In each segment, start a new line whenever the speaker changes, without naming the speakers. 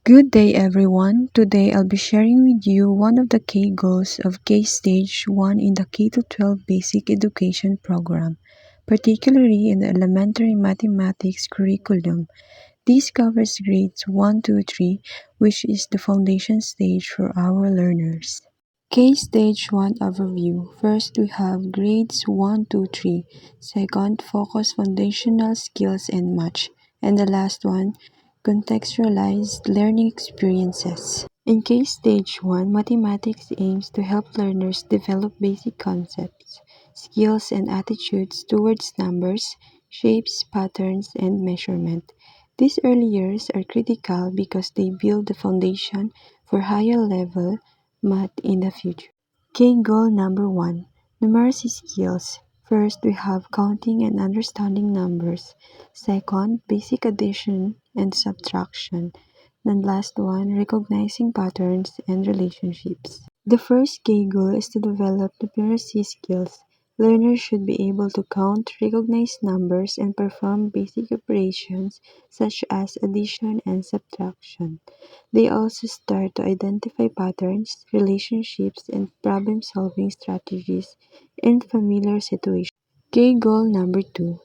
Good day everyone. Today I'll be sharing with you one of the key goals of K-Stage 1 in the K-12 Basic Education Program, particularly in the elementary mathematics curriculum. This covers grades 1 to 3, which is the foundation stage for our learners. K-Stage 1 overview. First, we have grades 1 to 3. Second, focus foundational skills and match. And the last one, contextualized learning experiences. In K-Stage 1, mathematics aims to help learners develop basic concepts, skills, and attitudes towards numbers, shapes, patterns, and measurement. These early years are critical because they build the foundation for higher level math in the future. Key goal number 1, numeracy skills. First, we have counting and understanding numbers. Second, basic addition and subtraction. And last one, recognizing patterns and relationships. The first key goal is to develop numeracy skills. Learners should be able to count, recognize numbers, and perform basic operations such as addition and subtraction. They also start to identify patterns, relationships, and problem-solving strategies in familiar situations. Key goal number 2,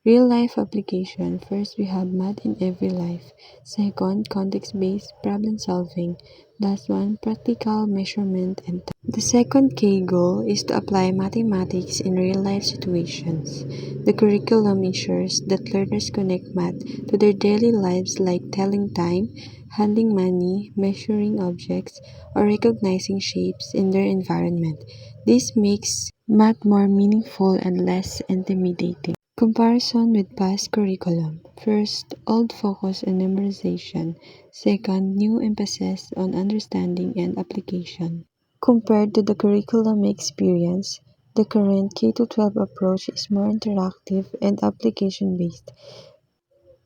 real-life application. First, we have math in every life. Second, context-based problem-solving. Last one, practical measurement and the second key goal is to apply mathematics in real-life situations. The curriculum ensures that learners connect math to their daily lives like telling time, handling money, measuring objects, or recognizing shapes in their environment. This makes math more meaningful and less intimidating. Comparison with past curriculum. First, old focus on memorization. Second, new emphasis on understanding and application. Compared to the curriculum experience, the current K-12 approach is more interactive and application-based.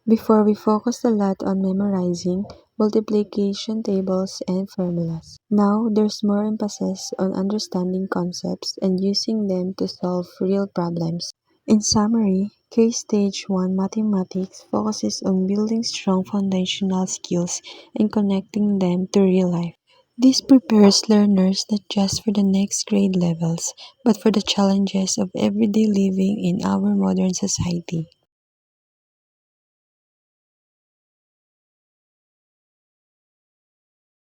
Before, we focused a lot on memorizing multiplication tables and formulas. Now, there's more emphasis on understanding concepts and using them to solve real problems. In summary, K-Stage 1 Mathematics focuses on building strong foundational skills and connecting them to real life. This prepares learners not just for the next grade levels, but for the challenges of everyday living in our modern society.